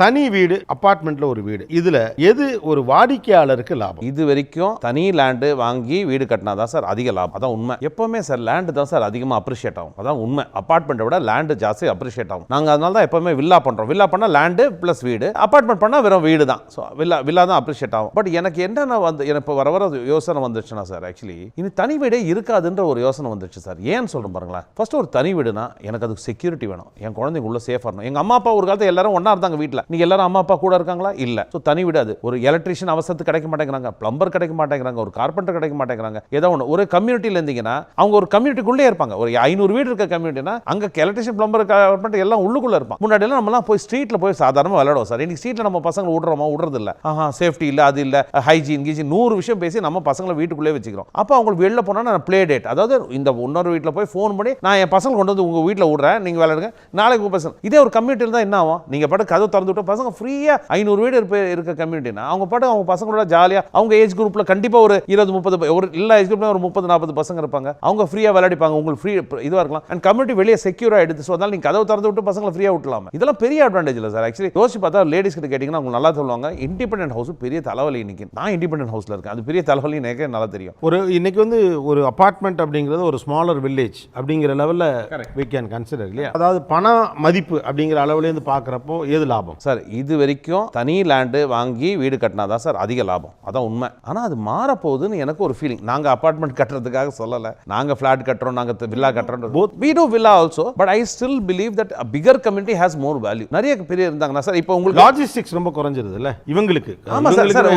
தனி வீடு அபார்ட்மெண்ட்ல ஒரு வீடு, இதுல எது ஒரு வாடிக்கையாளருக்கு லாபம்? இது வரைக்கும் தனி லேண்டு வாங்கி வீடு கட்டினா தான் சார் அதிக லாபம். அதான் உண்மை. எப்பவுமே சார் லேண்டு தான் சார் அதிகமாக அப்ரிஷியேட் ஆகும். அதான் உண்மை. அபார்ட்மெண்ட்டை விட லேண்டு ஜாஸ்தி அப்ரிஷியேட் ஆகும். நாங்கள் அதனால தான் எப்பவுமே வில்லா பண்ணுறோம். வில்லா பண்ணால் லேண்டு ப்ளஸ் வீடு, அபார்ட்மெண்ட் பண்ணால் வெறும் வீடு தான். ஸோ வில்லா தான் அப்ரிஷியேட் ஆகும். பட் எனக்கு என்னென்ன வந்து எனக்கு இப்போ வர யோசனை வந்துச்சுன்னா சார், ஆக்சுவலி இனி தனி வீடே இருக்காதுன்ற ஒரு யோசனை வந்துச்சு சார். ஏன்னு சொல்கிறேன் பாருங்களேன். ஃபர்ஸ்ட் ஒரு தனி வீடுனா எனக்கு அதுக்கு செக்யூரிட்டி வேணும். என் குழந்தைங்க உள்ள சேஃபாக இருக்கணும். எங்கள் அம்மா அப்பா ஒரு காலத்தில் எல்லாரும் ஒன்றா இருந்தாங்க வீட்டில். நீங்கள் எல்லாரும் அம்மா அப்பா கூட இருக்காங்களா? இல்ல. சோ தனி வீடு அது. ஒரு எலக்ட்ரிஷியன் அவசரத்துக்கு கிடைக்க மாட்டேங்கிறாங்க, பிளம்பர் கிடைக்க மாட்டேங்கிறாங்க, ஒரு கார்பெண்டர் கிடைக்க மாட்டேங்கிறாங்க. ஏதோ ஒன்று ஒரு கம்யூனிட்டியில் இருந்தீங்கன்னா அவங்க ஒரு கம்யூனிட்டிக்குள்ளே இருப்பாங்க. ஒரு 500 வீடு இருக்க கம்யூனிட்டினா அங்கே எலக்ட்ரிஷியன் பிளம்பர் கார்பெண்டர் எல்லாம் உள்ளுக்குள்ள இருப்பாங்க. முன்னாடி எல்லாம் நம்மலாம் போய் ஸ்ட்ரீட்ல போய் சாதாரணமாக விளையாடுவோம் சார். இன்னைக்கு ஸ்ட்ரீட்ல நம்ம பசங்க விடுறோமா? விடுறது இல்லை. சேஃப்டி இல்லை, அது இல்லை, ஹைஜீன் கீஜி 100 விஷயம் பேசி நம்ம பசங்களை வீட்டுக்குள்ளே வச்சுக்கிறோம். அப்போ அவங்களுக்கு வெளில போனால் நான் ப்ளே டேட், அதாவது இந்த இன்னொரு வீட்டில் போய் ஃபோன் பண்ணி நான் என் பசங்க கொண்டு வந்து உங்கள் வீட்டில் விடுறேன், நீங்கள் விளையாடுங்க, நாளைக்கு பசங்க. இதே ஒரு கம்யூனிட்டியில் தான் என்ன ஆகும்? நீங்கள் பாட்டு கதவு திறந்து விட்டு பசங்க ஃப்ரீயாக 500 வீடு இருக்க கம்யூனிட்டினா அவங்க பாட்டு அவங்க பசங்களோட ஜாலியாக அவங்க ஏஜ் குரூப்பில் கண்டிப்பாக ஒரு 20-30 ஒரு எல்லா ஏஜ் குரூப்ல ஒரு 30-40 பசங்க இருப்பாங்க. அவங்க ஃப்ரீயாக விளையாடிப்பாங்க. உங்களுக்கு ஃப்ரீ இதுவாக இருக்கலாம். அண்ட் கம்யூனிட்டி வெளியே செக்யூராக எடுத்து, ஸோ அதனால நீங்கள் கதவு திறந்து விட்டு பசங்களை ஃப்ரீயாக விட்டுலாம். இதெல்லாம் பெரிய அட்வான்டேஜ் இல்லை சார். ஆக்சுவலி யோசிச்சு பார்த்தா லேடிஸ் கிட்ட கேட்டிங்கன்னா அவங்க நல்லா சொல்லுவாங்க, இண்டிபெண்டன்ட் ஹவுஸ் பெரிய தலைவலி. இன்னைக்கு நான் இண்டிபெண்டன்ட் ஹவுஸில் இருக்கேன், அது பெரிய தலைவலி எனக்கு நல்லா தெரியும். இன்னைக்கு வந்து ஒரு அபார்ட்மெண்ட் அப்படிங்கிறது ஒரு ஸ்மாலர் வில்லேஜ் அப்படிங்கிற லெவலில் we can consider இல்லையா? அதாவது பண மதிப்பு அப்படிங்கிற அளவுலேருந்து பார்க்குறப்போ எது லாபம் சார்? இது வரைக்கும் தனி லேண்டு வாங்கி வீடு கட்டினா தான் சார் அதிக லாபம். அதான் உண்மை. ஆனால் அது மாறப்போகுதுன்னு எனக்கு ஒரு ஃபீலிங். நாங்கள் அபார்ட்மெண்ட் கட்டுறதுக்காக சொல்லலை, நாங்கள் ஃப்ளாட் கட்டுறோம், நாங்கள் வில்லா கட்டுறோம். Both we do villa also, but I still believe that a bigger community has more value. நிறைய பேர் இருந்தாங்கன்னா சார், இப்போ உங்களுக்கு லாஜிஸ்டிக்ஸ் ரொம்ப குறைஞ்சிருது இல்லை இவங்களுக்கு? ஆமா சார்.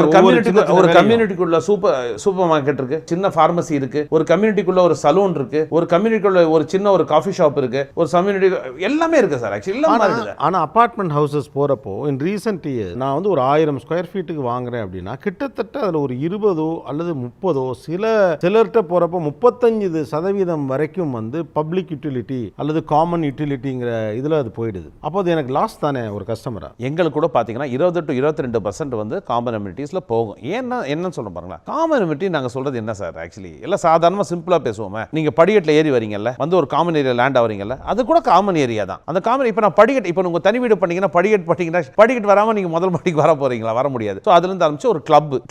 ஒரு கம்யூனிட்டிக்குள்ள சூப்பர் மார்க்கெட் இருக்கு, சின்ன ஃபார்மசி இருக்கு, ஒரு கம்யூனிட்டிக்குள்ள ஒரு சலூன் இருக்கு, ஒரு கம்யூனிட்டிக்குள்ள ஒரு சின்ன ஒரு காஃபி ஷாப் இருக்கு, ஒரு கம்யூனிட்டி எல்லாமே இருக்கு சார். ஆக்சுவலி எல்லாமே இருக்குது. ஆனா அபார்ட்மெண்ட் ஹவுசஸ் போறப்போ இன் ரீசன்ட் இயர் நான் வந்து ஒரு 1000 ஸ்கொயர் ஃபீட்டுக்கு வாங்குறேன் அப்படின்னா கிட்டத்தட்ட அதுல ஒரு 20 அல்லது 30 சிலர்கிட்ட போறப்போ 35% வரைக்கும் வந்து பப்ளிக் யூட்டிலிட்டி அல்லது காமன் யூட்டிலிட்டிங்கிற இதுல அது போயிடுது. அப்போ அது எனக்கு லாஸ் தானே ஒரு கஸ்டமரா? எங்களுக்கு கூட பாத்தீங்கன்னா 20-22% வந்து காமன் அம்யூனிட்டிஸ்ல போகும். ஏன்னா என்னன்னு சொல்ல பாருங்களா, காமன் அம்யூனிட்டி நாங்க சொல்றது என்ன சார்? ஆக்சுவலி எல்லாம் சாதாரணமா சிம்பிளா பேசுவோமே. நீங்க படிக்கட்டுல ஏறி வரீங்கல்ல, வந்து ஒரு காமன் ஏரியா லேண்ட் ஆவறீங்கல்ல, அது கூட காமன் ஏரியா தான். அந்த காமன் இப்போ நான் படிக்கட்டு, இப்போ உங்க தனி வீடு பண்ணீங்கன்னா படிக்கட்டு வராம நீங்க முதல் மாடிக்கு வர போறீங்களா? வர முடியாது. ஸோ அதுல இருந்து ஆரம்பிச்சு ஒரு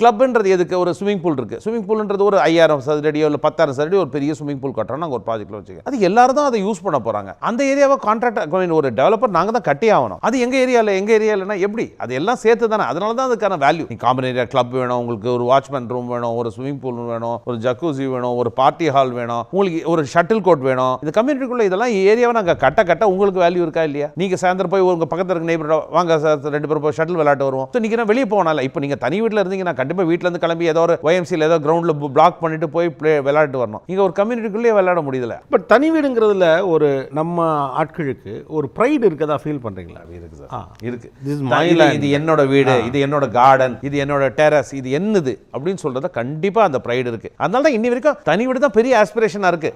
கிளப்ன்றது எதுக்கு? ஒரு ஸ்விமிங் பூல் இருக்கு. ஸ்விமிங் பூல்ன்றது ஒரு 5000 சதுரடியோ இல்லை 10,000 சதுரடி ஒரு பெரிய ஸ்விமிங் பூல் கட்டுறோம் நாங்கள் ஒரு ப்ராஜெக்ட்ல வச்சுக்க. அது எல்லாரும் தான் அதை யூஸ் பண்ண போறாங்க. அந்த ஏரியாவை கான்ட்ராக்ட் ஒரு டெவலப்பர் நாங்க தான் கட்டி ஆகணும். அது எங்க ஏரியாலனா எப்படி? அது எல்லாம் சேர்த்து தானே. அதனால தான் அதுக்கான வேல்யூ. காமன் ஏரியா கிளப் வேணும், உங்களுக்கு ஒரு வாட்ச்மேன் ரூம் வேணும், ஒரு ஸ்விமிங் பூல் வேணும், ஒரு ஜக்கூசி வேணும், ஒரு பார்ட்டி ஹால் வேணும், உங்களுக்கு ஒரு ஷட்டில் கோர்ட் வேணும். இந்த கம்யூனிட்டிக்குள்ள இதெல்லாம் ஏரியாவை நாங்க கட்ட உங்களுக்கு வேல்யூ இருக்கா இல்லையா? நீங்க சாயந்தரம் போய் உங்க பக்கத்துல இருக்க நெய்பர் வாங்க சார் 2 பேரும் போய் ஷட்டில் விளையாட்டு வருவோம். ஸோ நீங்க வெளியே போனால இப்போ நீங்க தனி வீட்டில் இருந்தீங்கன்னா கண்டிப்பா வீட்டில இருந்து கிளம்பி ஏதோ ஒரு YMCல ஏதோ கிரவுண்ட்ல பிளாக் பண்ணிட்டு போய் விளையாட்டு வரணும். நீங்க ஒரு கம்யூனிட்டிக்குள்ளே விளையாட முடியல. பட் தனி வீடுங்கிறதுல ஒரு நம்ம ஆட்களுக்கு ஒரு ப்ரைடு இருக்கதா ஃபீல் பண்றீங்களா? இருக்கு சார், இருக்கு. இது என்னோட வீடு, இது என்னோட கார்டன், இது என்னோட டெரஸ், இது என்னது அப்படின்னு சொல்றத கண்டிப்பா அந்த ப்ரைடு இருக்கு. அதனால தான் இன்னி வரைக்கும் தனி வீடு தான் பெரிய ஆஸ்பிரேஷனா இருக்கு.